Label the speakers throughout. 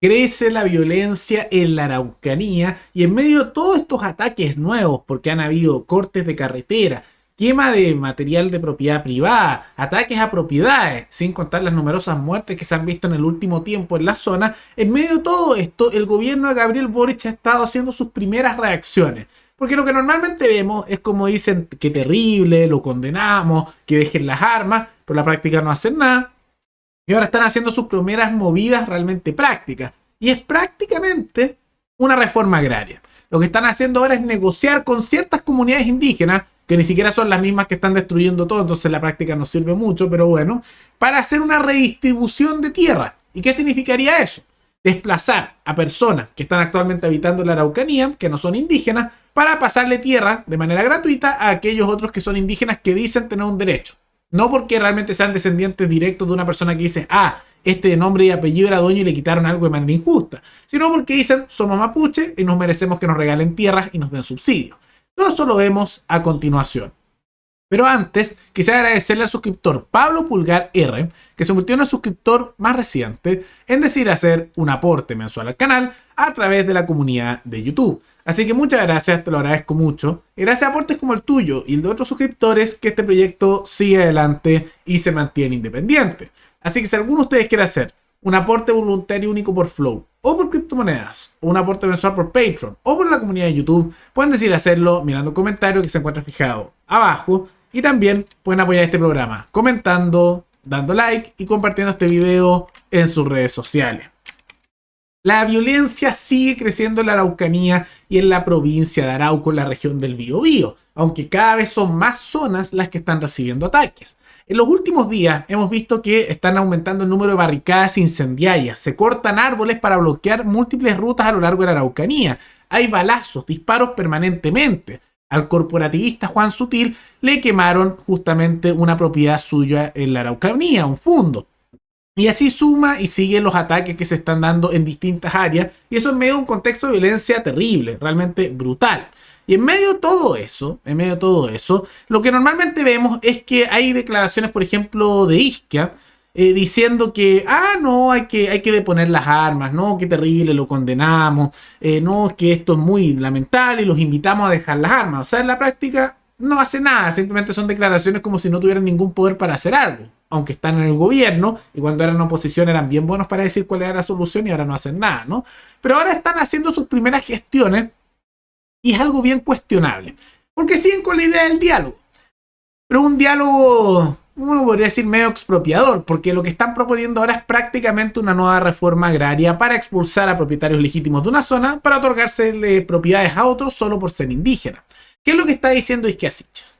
Speaker 1: Crece la violencia en la Araucanía y en medio de todos estos ataques nuevos, porque han habido cortes de carretera, quema de material de propiedad privada, ataques a propiedades, sin contar las numerosas muertes que se han visto en el último tiempo en la zona, en medio de todo esto, el gobierno de Gabriel Boric ha estado haciendo sus primeras reacciones. Porque lo que normalmente vemos es como dicen que terrible, lo condenamos, que dejen las armas, pero en la práctica no hacen nada. Y ahora están haciendo sus primeras movidas realmente prácticas. Y es prácticamente una reforma agraria. Lo que están haciendo ahora es negociar con ciertas comunidades indígenas, que ni siquiera son las mismas que están destruyendo todo, entonces la práctica no sirve mucho, pero bueno, para hacer una redistribución de tierra. ¿Y qué significaría eso? Desplazar a personas que están actualmente habitando la Araucanía, que no son indígenas, para pasarle tierra de manera gratuita a aquellos otros que son indígenas que dicen tener un derecho. No porque realmente sean descendientes directos de una persona que dice, este nombre y apellido era dueño y le quitaron algo de manera injusta, sino porque dicen, somos mapuche y nos merecemos que nos regalen tierras y nos den subsidios. Todo eso lo vemos a continuación. Pero antes, quisiera agradecerle al suscriptor Pablo Pulgar R, que se convirtió en el suscriptor más reciente en decidir hacer un aporte mensual al canal a través de la comunidad de YouTube. Así que muchas gracias, te lo agradezco mucho. Y gracias a aportes como el tuyo y el de otros suscriptores que este proyecto sigue adelante y se mantiene independiente. Así que si alguno de ustedes quiere hacer un aporte voluntario único por Flow, o por criptomonedas, o un aporte mensual por Patreon, o por la comunidad de YouTube, pueden decidir hacerlo mirando el comentario que se encuentra fijado abajo. Y también pueden apoyar este programa comentando, dando like y compartiendo este video en sus redes sociales. La violencia sigue creciendo en la Araucanía y en la provincia de Arauco, en la región del Biobío, aunque cada vez son más zonas las que están recibiendo ataques. En los últimos días hemos visto que están aumentando el número de barricadas incendiarias, se cortan árboles para bloquear múltiples rutas a lo largo de la Araucanía, hay balazos, disparos permanentemente. Al corporativista Juan Sutil le quemaron justamente una propiedad suya en la Araucanía, un fundo. Y así suma y siguen los ataques que se están dando en distintas áreas. Y eso en medio de un contexto de violencia terrible, realmente brutal. Y en medio de todo eso, lo que normalmente vemos es que hay declaraciones, por ejemplo, de Isquia, diciendo que, no, hay que deponer las armas, no, qué terrible, lo condenamos, no, que esto es muy lamentable y los invitamos a dejar las armas. O sea, en la práctica no hace nada, simplemente son declaraciones como si no tuvieran ningún poder para hacer algo, aunque están en el gobierno y cuando eran oposición eran bien buenos para decir cuál era la solución y ahora no hacen nada, ¿no? Pero ahora están haciendo sus primeras gestiones y es algo bien cuestionable, porque siguen con la idea del diálogo, pero un diálogo, uno podría decir medio expropiador, porque lo que están proponiendo ahora es prácticamente una nueva reforma agraria para expulsar a propietarios legítimos de una zona para otorgarse propiedades a otros solo por ser indígenas. ¿Qué es lo que está diciendo Isquia Siches?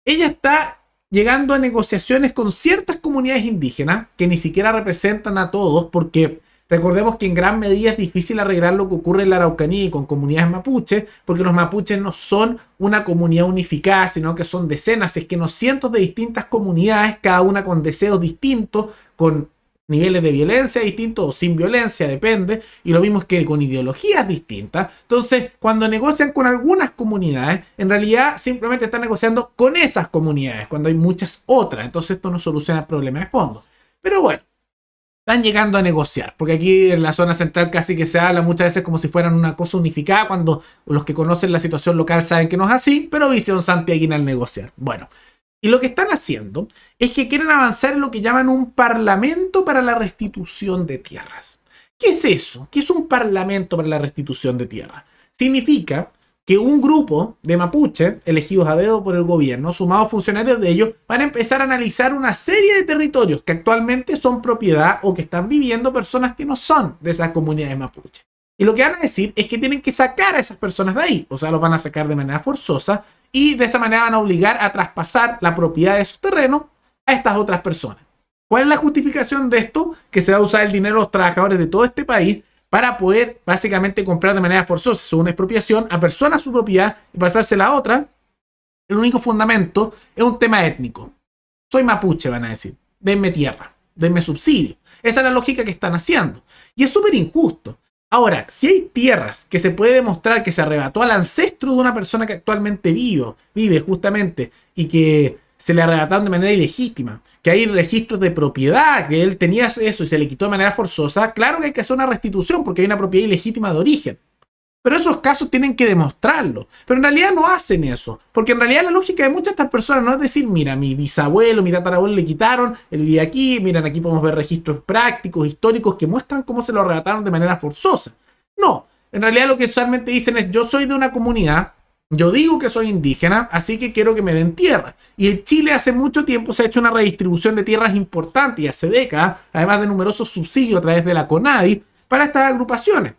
Speaker 1: Ella está llegando a negociaciones con ciertas comunidades indígenas que ni siquiera representan a todos, porque recordemos que en gran medida es difícil arreglar lo que ocurre en la Araucanía y con comunidades mapuches, porque los mapuches no son una comunidad unificada, sino que son decenas, es que no cientos de distintas comunidades, cada una con deseos distintos, con niveles de violencia distintos o sin violencia, depende, y lo mismo es que con ideologías distintas. Entonces, cuando negocian con algunas comunidades, en realidad simplemente están negociando con esas comunidades, cuando hay muchas otras. Entonces esto no soluciona el problema de fondo. Pero bueno, están llegando a negociar, porque aquí en la zona central casi que se habla muchas veces como si fueran una cosa unificada, cuando los que conocen la situación local saben que no es así, pero visión santiaguina al negociar. Bueno, y lo que están haciendo es que quieren avanzar en lo que llaman un parlamento para la restitución de tierras. ¿Qué es eso? ¿Qué es un parlamento para la restitución de tierras? Significa que un grupo de mapuche, elegidos a dedo por el gobierno, sumados funcionarios de ellos, van a empezar a analizar una serie de territorios que actualmente son propiedad o que están viviendo personas que no son de esas comunidades mapuche. Y lo que van a decir es que tienen que sacar a esas personas de ahí, o sea, los van a sacar de manera forzosa y de esa manera van a obligar a traspasar la propiedad de sus terrenos a estas otras personas. ¿Cuál es la justificación de esto? Que se va a usar el dinero de los trabajadores de todo este país para poder básicamente comprar de manera forzosa, según una expropiación, a personas su propiedad y pasársela a otra. El único fundamento es un tema étnico. Soy mapuche, van a decir. Denme tierra, denme subsidio. Esa es la lógica que están haciendo. Y es súper injusto. Ahora, si hay tierras que se puede demostrar que se arrebató al ancestro de una persona que actualmente vive justamente y que se le arrebataron de manera ilegítima, que hay registros de propiedad, que él tenía eso y se le quitó de manera forzosa, claro que hay que hacer una restitución porque hay una propiedad ilegítima de origen. Pero esos casos tienen que demostrarlo. Pero en realidad no hacen eso. Porque en realidad la lógica de muchas de estas personas no es decir, mira, mi bisabuelo, mi tatarabuelo le quitaron, él vivía aquí, miren, aquí podemos ver registros prácticos, históricos, que muestran cómo se lo arrebataron de manera forzosa. No, en realidad lo que usualmente dicen es, yo soy de una comunidad, yo digo que soy indígena, así que quiero que me den tierra. Y en Chile hace mucho tiempo se ha hecho una redistribución de tierras importante y hace décadas, además de numerosos subsidios a través de la CONADI, para estas agrupaciones.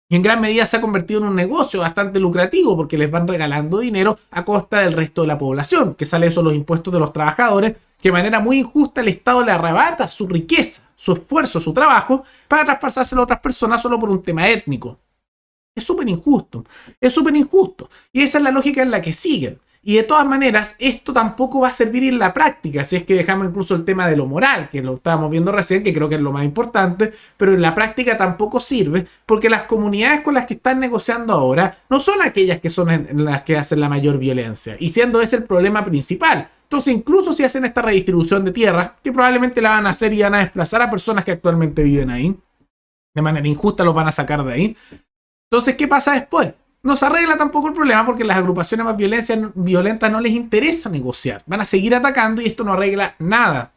Speaker 1: Y en gran medida se ha convertido en un negocio bastante lucrativo porque les van regalando dinero a costa del resto de la población, que sale eso los impuestos de los trabajadores, que de manera muy injusta el Estado le arrebata su riqueza, su esfuerzo, su trabajo, para traspasárselo a otras personas solo por un tema étnico. Es súper injusto, es súper injusto. Y esa es la lógica en la que siguen. Y de todas maneras, esto tampoco va a servir en la práctica, si es que dejamos incluso el tema de lo moral, que lo estábamos viendo recién, que creo que es lo más importante, pero en la práctica tampoco sirve, porque las comunidades con las que están negociando ahora no son aquellas que son en las que hacen la mayor violencia, y siendo ese el problema principal. Entonces, incluso si hacen esta redistribución de tierra, que probablemente la van a hacer y van a desplazar a personas que actualmente viven ahí, de manera injusta los van a sacar de ahí. Entonces, ¿qué pasa después? No se arregla tampoco el problema porque las agrupaciones más violentas no les interesa negociar. Van a seguir atacando y esto no arregla nada.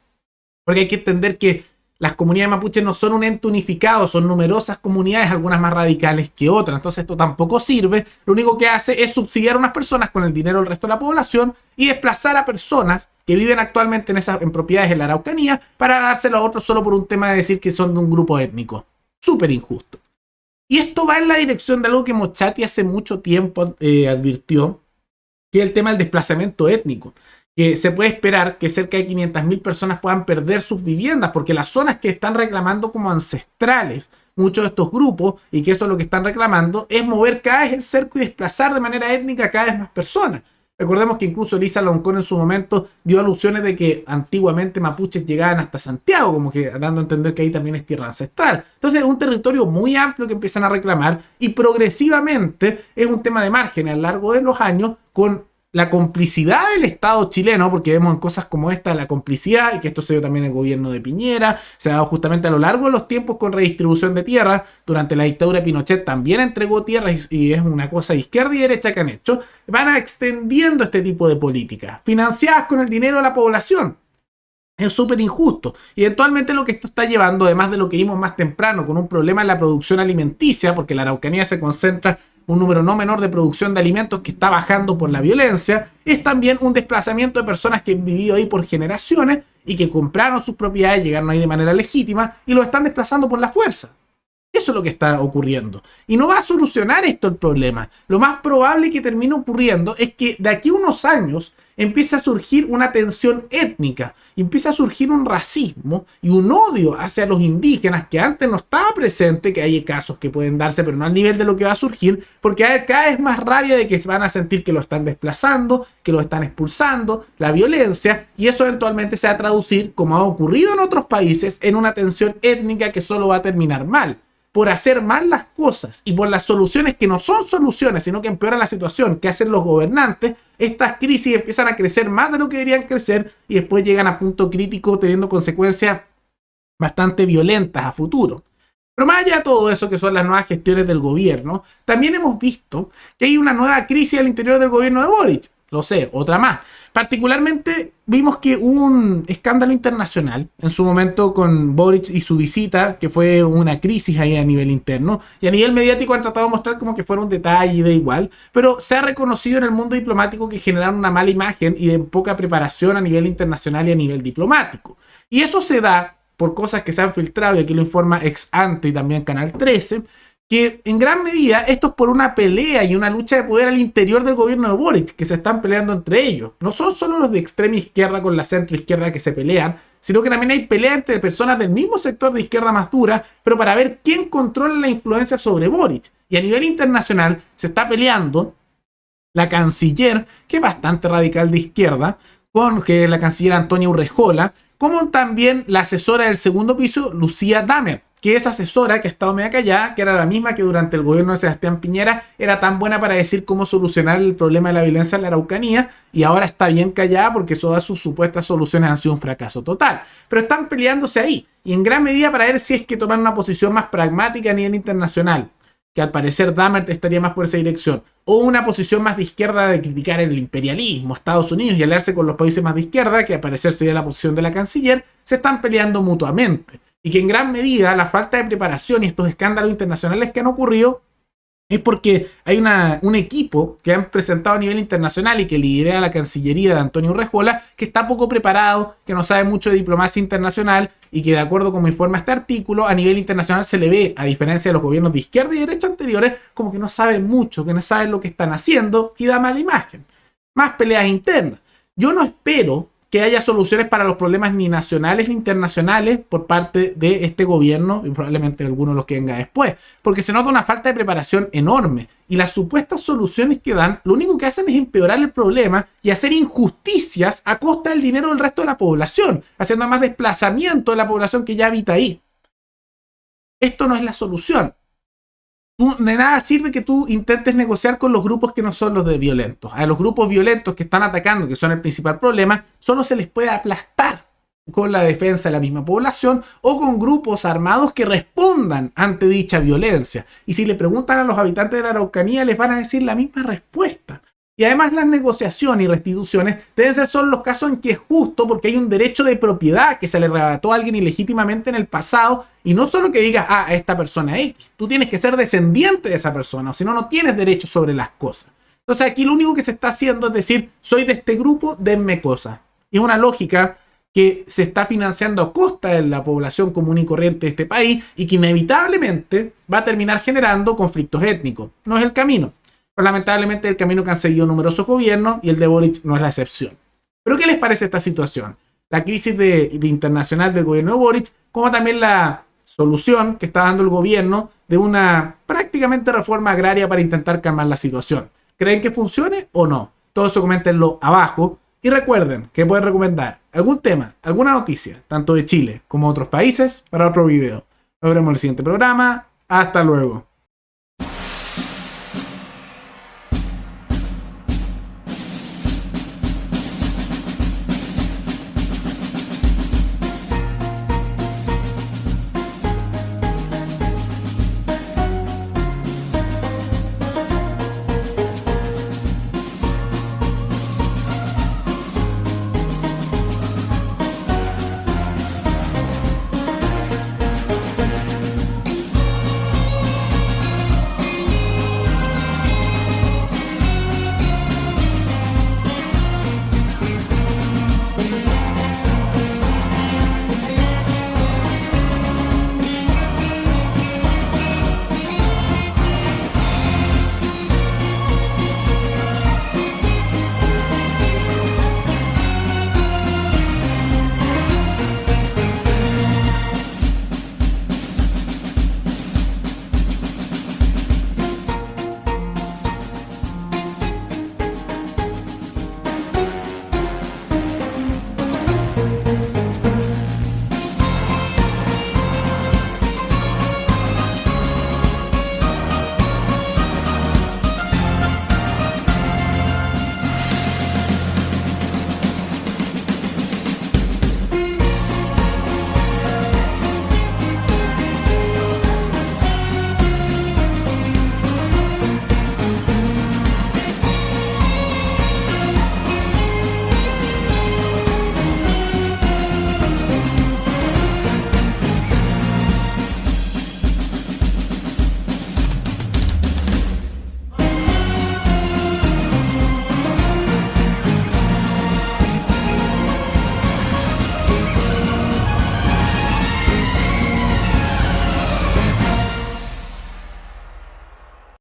Speaker 1: Porque hay que entender que las comunidades mapuches no son un ente unificado, son numerosas comunidades, algunas más radicales que otras. Entonces esto tampoco sirve. Lo único que hace es subsidiar a unas personas con el dinero del resto de la población y desplazar a personas que viven actualmente en propiedades en la Araucanía para dárselo a otros solo por un tema de decir que son de un grupo étnico. Súper injusto. Y esto va en la dirección de algo que Mochati hace mucho tiempo advirtió, que es el tema del desplazamiento étnico. Que se puede esperar que cerca de 500.000 personas puedan perder sus viviendas, porque las zonas que están reclamando como ancestrales, muchos de estos grupos, y que eso es lo que están reclamando, es mover cada vez el cerco y desplazar de manera étnica a cada vez más personas. Recordemos que incluso Elisa Loncón en su momento dio alusiones de que antiguamente mapuches llegaban hasta Santiago, como que dando a entender que ahí también es tierra ancestral. Entonces es un territorio muy amplio que empiezan a reclamar y progresivamente es un tema de márgenes a lo largo de los años con la complicidad del Estado chileno, porque vemos en cosas como esta la complicidad, y que esto se dio también en el gobierno de Piñera, se ha dado justamente a lo largo de los tiempos con redistribución de tierras. Durante la dictadura de Pinochet también entregó tierras y es una cosa de izquierda y derecha que han hecho. Van extendiendo este tipo de políticas, financiadas con el dinero de la población. Es súper injusto. Y eventualmente lo que esto está llevando, además de lo que vimos más temprano, con un problema en la producción alimenticia, porque la Araucanía se concentra un número no menor de producción de alimentos que está bajando por la violencia, es también un desplazamiento de personas que han vivido ahí por generaciones y que compraron sus propiedades, llegaron ahí de manera legítima y lo están desplazando por la fuerza. Eso es lo que está ocurriendo. Y no va a solucionar esto el problema. Lo más probable que termine ocurriendo es que de aquí a unos años empieza a surgir una tensión étnica, empieza a surgir un racismo y un odio hacia los indígenas que antes no estaba presente, que hay casos que pueden darse, pero no al nivel de lo que va a surgir, porque hay cada vez más rabia de que van a sentir que lo están desplazando, que lo están expulsando, la violencia, y eso eventualmente se va a traducir, como ha ocurrido en otros países, en una tensión étnica que solo va a terminar mal. Por hacer mal las cosas y por las soluciones que no son soluciones, sino que empeoran la situación que hacen los gobernantes, estas crisis empiezan a crecer más de lo que deberían crecer y después llegan a punto crítico teniendo consecuencias bastante violentas a futuro. Pero más allá de todo eso que son las nuevas gestiones del gobierno, también hemos visto que hay una nueva crisis al interior del gobierno de Boric. Lo sé, otra más. Particularmente vimos que hubo un escándalo internacional en su momento con Boric y su visita, que fue una crisis ahí a nivel interno, y a nivel mediático han tratado de mostrar como que fuera un detalle de igual, pero se ha reconocido en el mundo diplomático que generaron una mala imagen y de poca preparación a nivel internacional y a nivel diplomático. Y eso se da por cosas que se han filtrado, y aquí lo informa Ex Ante y también Canal 13, que en gran medida esto es por una pelea y una lucha de poder al interior del gobierno de Boric, que se están peleando entre ellos. No son solo los de extrema izquierda con la centro izquierda que se pelean, sino que también hay pelea entre personas del mismo sector de izquierda más dura, pero para ver quién controla la influencia sobre Boric. Y a nivel internacional se está peleando la canciller, que es bastante radical de izquierda, con que la canciller Antonia Urrejola, como también la asesora del segundo piso, Lucía Damer, que esa asesora que ha estado media callada, que era la misma que durante el gobierno de Sebastián Piñera era tan buena para decir cómo solucionar el problema de la violencia en la Araucanía, y ahora está bien callada porque todas sus supuestas soluciones han sido un fracaso total. Pero están peleándose ahí, y en gran medida para ver si es que toman una posición más pragmática a nivel internacional, que al parecer Dahmer estaría más por esa dirección, o una posición más de izquierda de criticar el imperialismo, Estados Unidos, y aliarse con los países más de izquierda, que al parecer sería la posición de la canciller. Se están peleando mutuamente. Y que en gran medida la falta de preparación y estos escándalos internacionales que han ocurrido es porque hay un equipo que han presentado a nivel internacional y que lidera la Cancillería de Antonio Urrejola, que está poco preparado, que no sabe mucho de diplomacia internacional y que, de acuerdo con como informa este artículo, a nivel internacional se le ve, a diferencia de los gobiernos de izquierda y derecha anteriores, como que no saben mucho, que no saben lo que están haciendo y da mala imagen. Más peleas internas. Yo no espero que haya soluciones para los problemas ni nacionales ni internacionales por parte de este gobierno y probablemente algunos de los que venga después, porque se nota una falta de preparación enorme y las supuestas soluciones que dan lo único que hacen es empeorar el problema y hacer injusticias a costa del dinero del resto de la población, haciendo más desplazamiento de la población que ya habita ahí. Esto no es la solución. De nada sirve que tú intentes negociar con los grupos que no son los de violentos. A los grupos violentos que están atacando, que son el principal problema, solo se les puede aplastar con la defensa de la misma población o con grupos armados que respondan ante dicha violencia. Y si le preguntan a los habitantes de la Araucanía, les van a decir la misma respuesta. Y además las negociaciones y restituciones deben ser solo los casos en que es justo porque hay un derecho de propiedad que se le arrebató a alguien ilegítimamente en el pasado, y no solo que digas, a esta persona X, tú tienes que ser descendiente de esa persona, o si no, no tienes derecho sobre las cosas. Entonces aquí lo único que se está haciendo es decir, soy de este grupo, denme cosas. Y es una lógica que se está financiando a costa de la población común y corriente de este país y que inevitablemente va a terminar generando conflictos étnicos. No es el camino. Pero lamentablemente el camino que han seguido numerosos gobiernos y el de Boric no es la excepción. ¿Pero qué les parece esta situación? La crisis internacional del gobierno de Boric, como también la solución que está dando el gobierno de una prácticamente reforma agraria para intentar calmar la situación. ¿Creen que funcione o no? Todo eso coméntenlo abajo. Y recuerden que pueden recomendar algún tema, alguna noticia, tanto de Chile como de otros países, para otro video. Nos veremos en el siguiente programa. Hasta luego.